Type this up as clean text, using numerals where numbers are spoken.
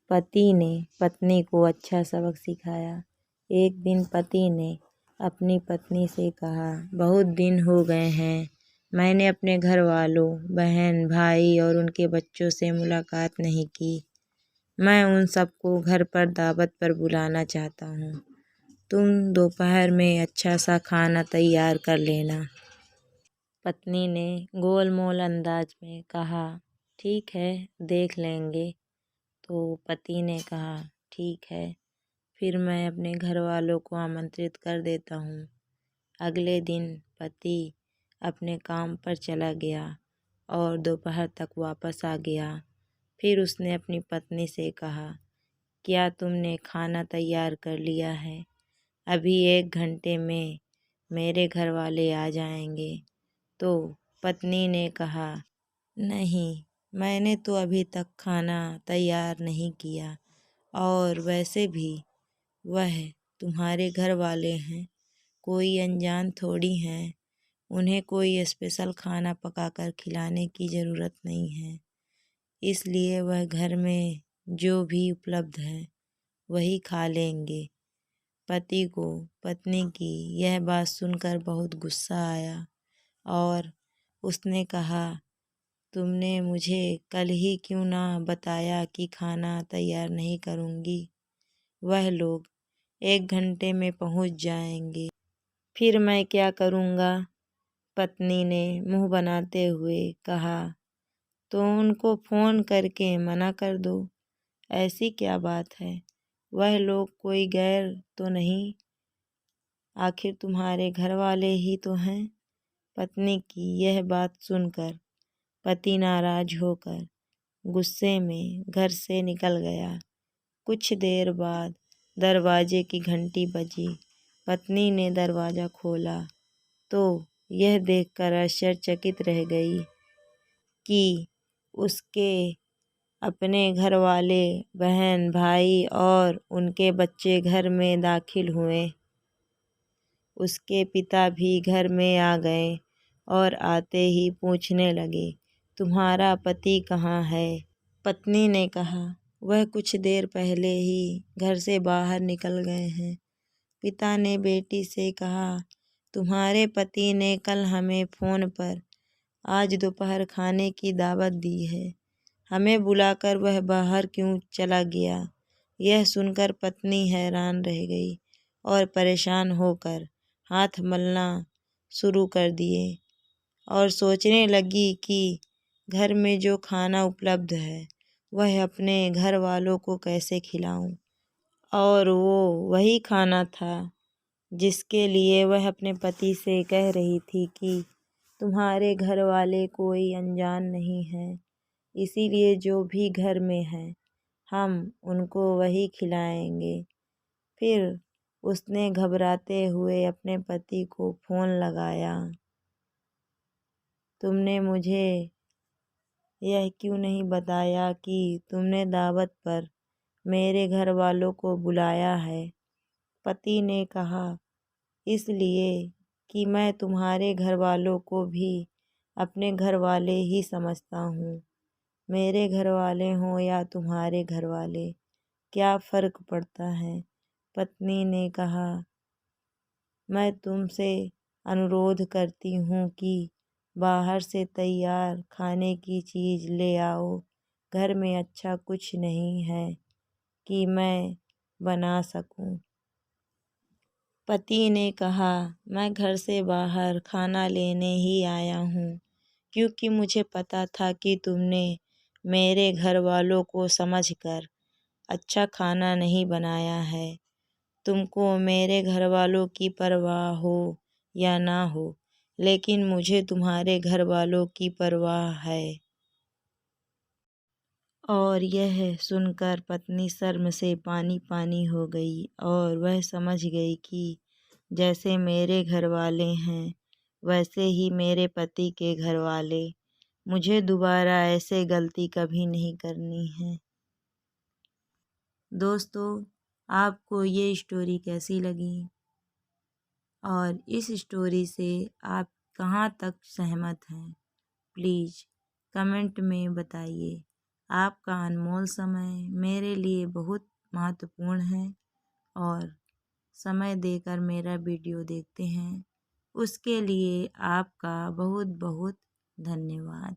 पति ने पत्नी को अच्छा सबक सिखाया। एक दिन पति ने अपनी पत्नी से कहा, बहुत दिन हो गए हैं, मैंने अपने घर वालों, बहन, भाई और उनके बच्चों से मुलाकात नहीं की। मैं उन सबको घर पर दावत पर बुलाना चाहता हूँ। तुम दोपहर में अच्छा सा खाना तैयार कर लेना। पत्नी ने गोलमोल अंदाज में कहा, ठीक है, देख लेंगे। तो पति ने कहा, ठीक है, फिर मैं अपने घर वालों को आमंत्रित कर देता हूँ। अगले दिन पति अपने काम पर चला गया और दोपहर तक वापस आ गया। फिर उसने अपनी पत्नी से कहा, क्या तुमने खाना तैयार कर लिया है? अभी 1 घंटे में मेरे घर वाले आ जाएंगे। तो पत्नी ने कहा, नहीं, मैंने तो अभी तक खाना तैयार नहीं किया, और वैसे भी वह तुम्हारे घर वाले हैं, कोई अनजान थोड़ी हैं। उन्हें कोई स्पेशल खाना पकाकर खिलाने की ज़रूरत नहीं है, इसलिए वह घर में जो भी उपलब्ध है वही खा लेंगे। पति को पत्नी की यह बात सुनकर बहुत गुस्सा आया और उसने कहा, तुमने मुझे कल ही क्यों ना बताया कि खाना तैयार नहीं करूँगी? वह लोग 1 घंटे में पहुँच जाएंगे, फिर मैं क्या करूँगा? पत्नी ने मुँह बनाते हुए कहा, तो उनको फ़ोन करके मना कर दो। ऐसी क्या बात है? वह लोग कोई गैर तो नहीं, आखिर तुम्हारे घर वाले ही तो हैं। पत्नी की यह बात सुनकर पति नाराज होकर गुस्से में घर से निकल गया। कुछ देर बाद दरवाजे की घंटी बजी। पत्नी ने दरवाज़ा खोला तो यह देखकर आश्चर्यचकित रह गई कि उसके अपने घर वाले, बहन, भाई और उनके बच्चे घर में दाखिल हुए। उसके पिता भी घर में आ गए और आते ही पूछने लगे, तुम्हारा पति कहाँ है? पत्नी ने कहा, वह कुछ देर पहले ही घर से बाहर निकल गए हैं। पिता ने बेटी से कहा, तुम्हारे पति ने कल हमें फ़ोन पर आज दोपहर खाने की दावत दी है, हमें बुलाकर वह बाहर क्यों चला गया? यह सुनकर पत्नी हैरान रह गई और परेशान होकर हाथ मलना शुरू कर दिए और सोचने लगी कि घर में जो खाना उपलब्ध है वह अपने घर वालों को कैसे खिलाऊं। और वो वही खाना था जिसके लिए वह अपने पति से कह रही थी कि तुम्हारे घर वाले कोई अनजान नहीं हैं, इसीलिए जो भी घर में है हम उनको वही खिलाएंगे। फिर उसने घबराते हुए अपने पति को फ़ोन लगाया, तुमने मुझे यह क्यों नहीं बताया कि तुमने दावत पर मेरे घर वालों को बुलाया है? पति ने कहा, इसलिए कि मैं तुम्हारे घर वालों को भी अपने घर वाले ही समझता हूँ। मेरे घर वाले हों या तुम्हारे घर वाले, क्या फ़र्क पड़ता है? पत्नी ने कहा, मैं तुमसे अनुरोध करती हूँ कि बाहर से तैयार खाने की चीज़ ले आओ। घर में अच्छा कुछ नहीं है कि मैं बना सकूं। पति ने कहा, मैं घर से बाहर खाना लेने ही आया हूँ, क्योंकि मुझे पता था कि तुमने मेरे घर वालों को समझकर अच्छा खाना नहीं बनाया है। तुमको मेरे घर वालों की परवाह हो या ना हो, लेकिन मुझे तुम्हारे घर वालों की परवाह है। और यह सुनकर पत्नी शर्म से पानी पानी हो गई और वह समझ गई कि जैसे मेरे घर वाले हैं वैसे ही मेरे पति के घर वाले, मुझे दोबारा ऐसे गलती कभी नहीं करनी है। दोस्तों, आपको ये स्टोरी कैसी लगी और इस स्टोरी से आप कहाँ तक सहमत हैं, प्लीज़ कमेंट में बताइए। आपका अनमोल समय मेरे लिए बहुत महत्वपूर्ण है और समय देकर मेरा वीडियो देखते हैं, उसके लिए आपका बहुत बहुत धन्यवाद।